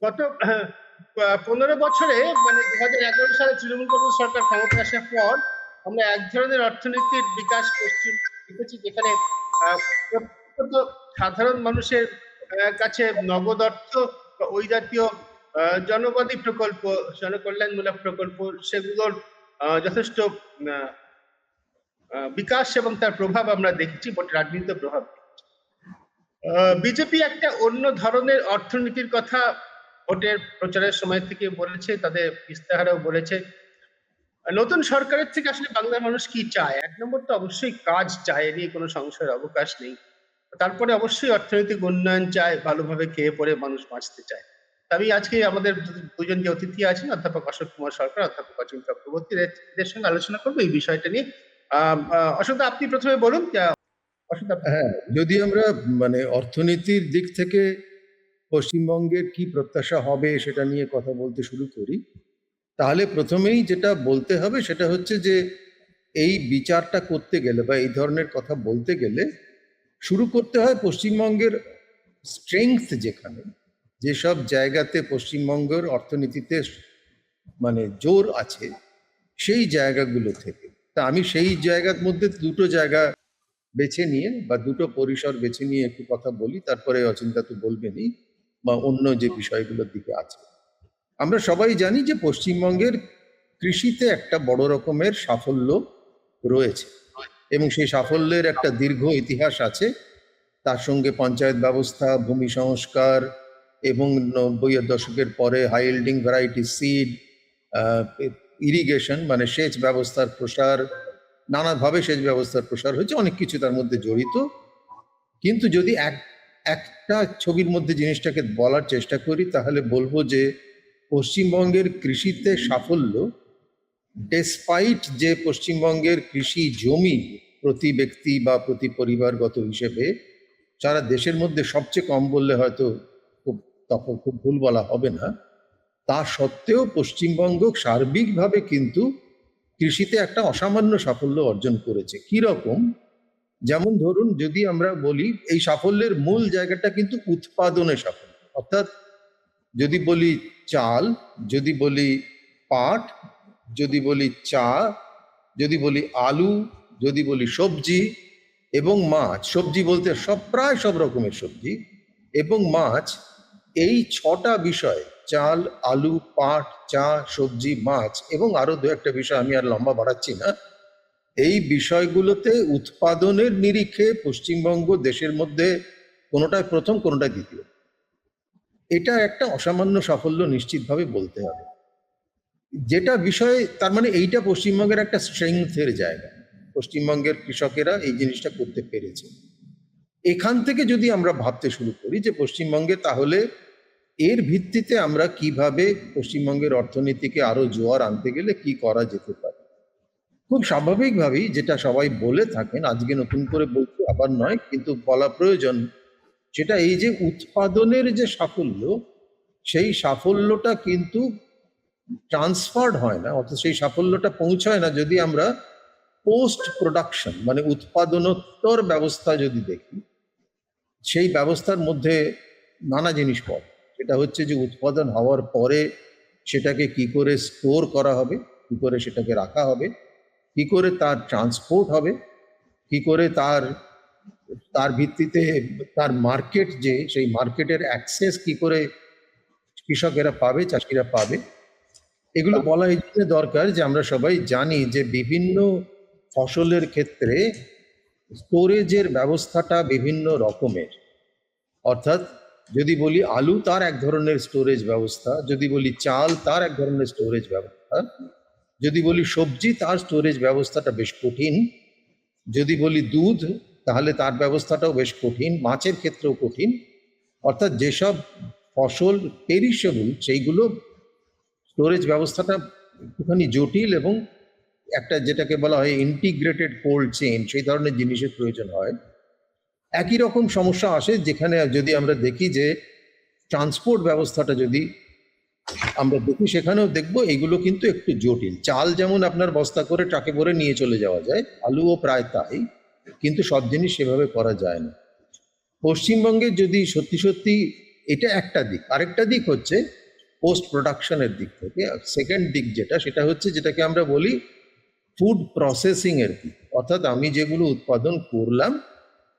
গত 15 বছরে, মানে 2011 সালে তৃণমূল কংগ্রেস সরকার ক্ষমতায় আসার পর আমরা এক ধরনের অর্থনীতির বিকাশ দেখেছি, যেখানে প্রত্যেক সাধারণ মানুষের কাছে নগদ অর্থ বা ওই জাতীয় জনবাদী প্রকল্প, জনকল্যাণমূলক প্রকল্প, সেগুলোর যথেষ্ট বিকাশ এবং তার প্রভাব আমরা দেখেছি, ভোট রাজনীতির প্রভাব। বিজেপি একটা অন্য ধরনের অর্থনীতির কথা ভোটের প্রচারের সময় থেকে বলেছে, তাদের ইস্তেহারেও বলেছে। নতুন সরকারের থেকে আসলে বাংলার মানুষ কি চায়? 1 নম্বর তো অবশ্যই কাজ চায়, নিয়ে কোনো সংশয়ের অবকাশ নেই। তারপরে অবশ্যই অর্থনৈতিক উন্নয়ন চায়, ভালোভাবে খেয়ে পরে মানুষ বাঁচতে চায়। আমি আজকে আমাদের দুজন যে অতিথি আছেন, অধ্যাপক অশোক কুমার সরকার, অধ্যাপক অচিন চক্রবর্তী, এদের সঙ্গে আলোচনা করবো এই বিষয়টা নিয়ে। অশোক, আপনি প্রথমে বলুন। হ্যাঁ, যদি আমরা মানে অর্থনীতির দিক থেকে পশ্চিমবঙ্গের কি প্রত্যাশা হবে সেটা নিয়ে কথা বলতে শুরু করি, তাহলে প্রথমেই যেটা বলতে হবে সেটা হচ্ছে যে এই বিচারটা করতে গেলে বা এই ধরনের কথা বলতে গেলে শুরু করতে হয় পশ্চিমবঙ্গের স্ট্রেংথ, যেখানে যেসব জায়গাতে পশ্চিমবঙ্গের অর্থনীতিতে মানে জোর আছে সেই জায়গাগুলো থেকে। তা আমি সেই জায়গার মধ্যে দুটো জায়গা বেছে নিয়ে বা দুটো পরিসর বেছে নিয়ে একটু কথা বলি, তারপরে অচিন্তা তো বলবেনই বা অন্য যে বিষয়গুলোর দিকে আছে। আমরা সবাই জানি যে পশ্চিমবঙ্গের কৃষিতে একটা বড় রকমের সাফল্য রয়েছে এবং সেই সাফল্যের একটা দীর্ঘ ইতিহাস আছে। তার সঙ্গে পঞ্চায়েত ব্যবস্থা, ভূমি সংস্কার এবং 90-এর দশকের পরে high yielding variety seed, irrigation মানে সেচ ব্যবস্থার প্রসার, নানাভাবে সেচ ব্যবস্থার প্রসার হয়েছে, অনেক কিছু তার মধ্যে জড়িত। কিন্তু যদি একটা ছবির মধ্যে জিনিসটাকে বলার চেষ্টা করি, তাহলে বলবো যে পশ্চিমবঙ্গের কৃষিতে সাফল্য, ডেসপাইট যে পশ্চিমবঙ্গের কৃষি জমি প্রতি ব্যক্তি বা প্রতি পরিবারগত হিসেবে সারা দেশের মধ্যে সবচেয়ে কম বললে হয়তো খুব ভুল বলা হবে না, তা সত্ত্বেও পশ্চিমবঙ্গ সার্বিকভাবে কিন্তু কৃষিতে একটা অসামান্য সাফল্য অর্জন করেছে। কি রকম? যেমন ধরুন, যদি আমরা বলি এই সাফল্যের মূল জায়গাটা কিন্তু উৎপাদনে সাফল্য, অর্থাৎ যদি বলি চাল, যদি বলি পাট, যদি বলি চা, যদি বলি আলু, যদি বলি সবজি এবং মাছ, সবজি বলতে প্রায় সব রকমের সবজি এবং মাছ, এই 6টা বিষয়, চাল, আলু, পাট, চা, সবজি, মাছ এবং আরো 2-একটা বিষয় আমি আর লম্বা বাড়াচ্ছি না, এই বিষয়গুলোতে উৎপাদনের নিরিখে পশ্চিমবঙ্গ দেশের মধ্যে কোনোটায় প্রথম, কোনোটায় দ্বিতীয়। এটা একটা অসামান্য সাফল্য নিশ্চিতভাবে বলতে হবে। যেটা বিষয়, তার মানে এইটা পশ্চিমবঙ্গের একটা স্ট্রেংথের জায়গা, পশ্চিমবঙ্গের কৃষকেরা এই জিনিসটা করতে পেরেছে। এখান থেকে যদি আমরা ভাবতে শুরু করি যে পশ্চিমবঙ্গে তাহলে এর ভিত্তিতে আমরা কিভাবে পশ্চিমবঙ্গের অর্থনীতিকে আরো জোয়ার আনতে গেলে কি করা যেতে পারে, খুব স্বাভাবিকভাবেই যেটা সবাই বলে থাকেন, আজকে নতুন করে বলতে আবার নয় কিন্তু বলা প্রয়োজন, সেটা এই যে উৎপাদনের যে সাফল্য, সেই সাফল্যটা কিন্তু ট্রান্সফার্ড হয় না, অর্থাৎ সেই সাফল্যটা পৌঁছায় না যদি আমরা পোস্ট প্রোডাকশন মানে উৎপাদনোত্তর ব্যবস্থা যদি দেখি। সেই ব্যবস্থার মধ্যে নানা জিনিস পড়ে। সেটা হচ্ছে যে উৎপাদন হওয়ার পরে সেটাকে কি করে স্টোর করা হবে, কি করে সেটাকে রাখা হবে, কি করে তার ট্রান্সপোর্ট হবে, কি করে তার ভিত্তিতে তার মার্কেট, যে সেই মার্কেটের অ্যাক্সেস কি করে কৃষকেরা পাবে, চাষিরা পাবে। এগুলো বলা এই জন্য দরকার যে আমরা সবাই জানি যে বিভিন্ন ফসলের ক্ষেত্রে স্টোরেজের ব্যবস্থাটা বিভিন্ন রকমের। অর্থাৎ যদি বলি আলু, তার এক ধরনের স্টোরেজ ব্যবস্থা, যদি বলি চাল, তার এক ধরনের স্টোরেজ ব্যবস্থা, যদি বলি সবজি, তার স্টোরেজ ব্যবস্থাটা বেশ কঠিন, যদি বলি দুধ, তাহলে তার ব্যবস্থাটাও বেশ কঠিন, মাছের ক্ষেত্রেও কঠিন। অর্থাৎ যেসব ফসল পেরিশেবল সেইগুলো স্টোরেজ ব্যবস্থাটা একটুখানি জটিল এবং একটা যেটাকে বলা হয় ইন্টিগ্রেটেড কোল্ড চেইন, সেই ধরনের জিনিসের প্রয়োজন হয়। একই রকম সমস্যা আসে যেখানে যদি আমরা দেখি যে ট্রান্সপোর্ট ব্যবস্থাটা যদি আমরা দেখি, সেখানেও দেখবো এগুলো কিন্তু একটু জটিল। চাল যেমন আপনার বস্তা করে ট্রাকে ভরে নিয়ে চলে যাওয়া যায়, আলুও প্রায় তাই, কিন্তু সব জিনিস সেভাবে করা যায় না। পশ্চিমবঙ্গে যদি সত্যি সত্যি এটা একটা দিক। আরেকটা দিক হচ্ছে পোস্ট প্রোডাকশনের দিক থেকে সেকেন্ড দিক যেটা, সেটা হচ্ছে যেটাকে আমরা বলি ফুড প্রসেসিং এর দিক। অর্থাৎ আমি যেগুলো উৎপাদন করলাম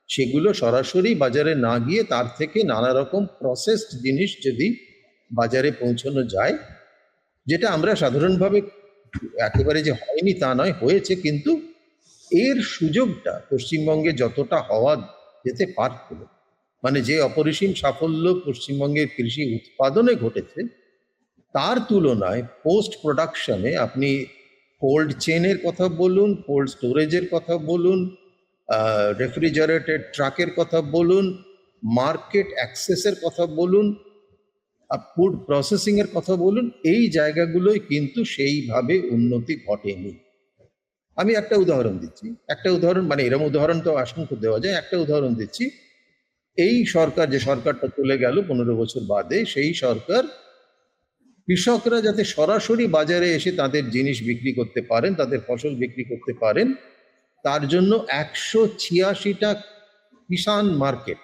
সেগুলো সরাসরি বাজারে না গিয়ে তার থেকে নানা রকম প্রসেসড জিনিস যদি বাজারে পৌঁছানো যায়, যেটা আমরা সাধারণভাবে একেবারে যে হয়নি তা নয়, হয়েছে, কিন্তু এর সুযোগটা পশ্চিমবঙ্গে যতটা হওয়া যেতে পারত, মানে যে অপরিসীম সাফল্য পশ্চিমবঙ্গের কৃষি উৎপাদনে ঘটেছে তার তুলনায় পোস্ট প্রোডাকশনে আপনি কোল্ড চেনের কথা বলুন, কোল্ড স্টোরেজের কথা বলুন, রেফ্রিজারেটেড ট্রাকের কথা বলুন, মার্কেট অ্যাক্সেসের কথা বলুন, ফুড প্রসেসিং এর কথা বলুন, এই জায়গাগুলোই কিন্তু সেইভাবে উন্নতি ঘটেনি। আমি একটা উদাহরণ দিচ্ছি, একটা উদাহরণ, মানে এরকম উদাহরণ তো অসংখ্য দেওয়া যায়, একটা উদাহরণ দিচ্ছি। এই সরকার, যে সরকারটা চলে গেল 15 বছর বাদে, সেই সরকার কৃষকরা যাতে সরাসরি বাজারে এসে তাদের জিনিস বিক্রি করতে পারেন, তাদের ফসল বিক্রি করতে পারেন, তার জন্য 186টা কিষাণ মার্কেট,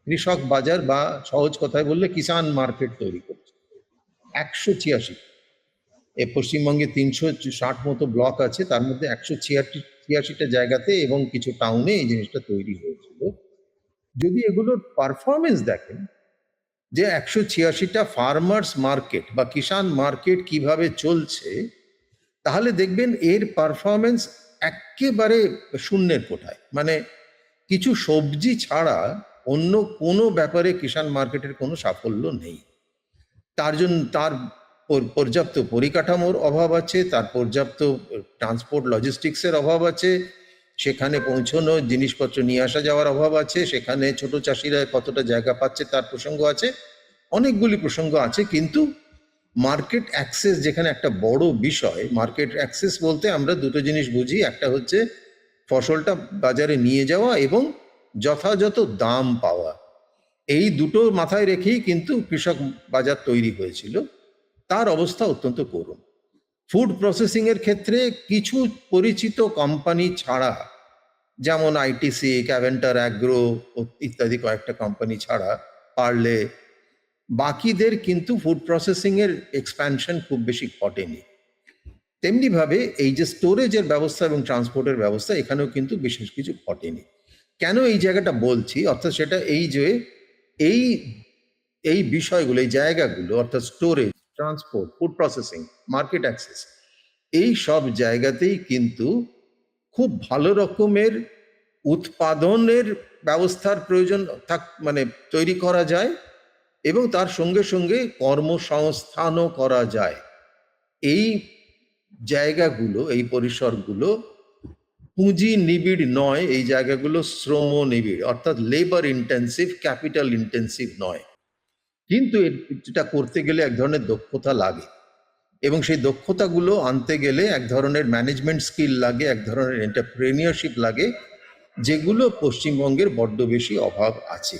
কৃষক বাজার বা সহজ কথায় বললে কিষাণ মার্কেট তৈরি করছে। 186। পশ্চিমবঙ্গে 360 মতো ব্লক আছে, তার মধ্যে 186টা জায়গাতে এবং কিছু টাউনে এই জিনিসটা তৈরি হয়েছিল। যদি এগুলোর পারফরমেন্স দেখেন, যে 186টা ফার্মার্স মার্কেট বা কিষাণ মার্কেট কিভাবে চলছে, তাহলে দেখবেন এর পারফরমেন্স একেবারে শূন্যের কোঠায়। মানে কিছু সবজি ছাড়া অন্য কোনো ব্যাপারে কিষাণ মার্কেটের কোনো সাফল্য নেই। তার জন্য তার পর্যাপ্ত পরিকাঠামোর অভাব আছে, তার পর্যাপ্ত ট্রান্সপোর্ট লজিস্টিক্সের অভাব আছে, সেখানে পৌঁছানো জিনিসপত্র নিয়ে আসা যাওয়ার অভাব আছে, সেখানে ছোট চাষিরা কতটা জায়গা পাচ্ছে তার প্রসঙ্গ আছে, অনেকগুলি প্রসঙ্গ আছে। কিন্তু মার্কেট অ্যাক্সেস যেখানে একটা বড় বিষয়, মার্কেট অ্যাক্সেস বলতে আমরা দুটো জিনিস বুঝি, একটা হচ্ছে ফসলটা বাজারে নিয়ে যাওয়া এবং যথাযথ দাম পাওয়া। এই দুটো মাথায় রেখেই কিন্তু কৃষক বাজার তৈরি হয়েছিল, তার অবস্থা অত্যন্ত করুণ। ফুড প্রসেসিং এর ক্ষেত্রে কিছু পরিচিত কোম্পানি ছাড়া, যেমন আইটিসি, ক্যাভেন্টার অ্যাগ্রো ইত্যাদি কয়েকটা কোম্পানি ছাড়া, পারলে, বাকিদের কিন্তু ফুড প্রসেসিং এর এক্সপ্যানশন খুব বেশি ঘটেনি। তেমনি ভাবে এই যে স্টোরেজের ব্যবস্থা এবং ট্রান্সপোর্টের ব্যবস্থা, এখানেও কিন্তু বিশেষ কিছু ঘটেনি। কেন এই জায়গাটা বলছি, অর্থাৎ সেটা এই যে এই বিষয়গুলো, এই জায়গাগুলো, অর্থাৎ storage, transport, food processing, market access, এই সব জায়গাতেই কিন্তু খুব ভালো রকমের উৎপাদনের ব্যবস্থার প্রয়োজন মানে তৈরি করা যায় এবং তার সঙ্গে সঙ্গে কর্মসংস্থানও করা যায়। এই জায়গাগুলো, এই পরিসরগুলো পুঁজি নিবিড় নয়, এই জায়গাগুলো শ্রম নিবিড়, অর্থাৎ লেবার ইন্টেন্সিভ, ক্যাপিটাল ইন্টেন্সিভ নয়। কিন্তু এটা করতে গেলে এক ধরনের দক্ষতা লাগে এবং সেই দক্ষতাগুলো আনতে গেলে এক ধরনের ম্যানেজমেন্ট স্কিল লাগে, এক ধরনের এন্টারপ্রেনিয়রশিপ লাগে, যেগুলো পশ্চিমবঙ্গের বড্ড বেশি অভাব আছে।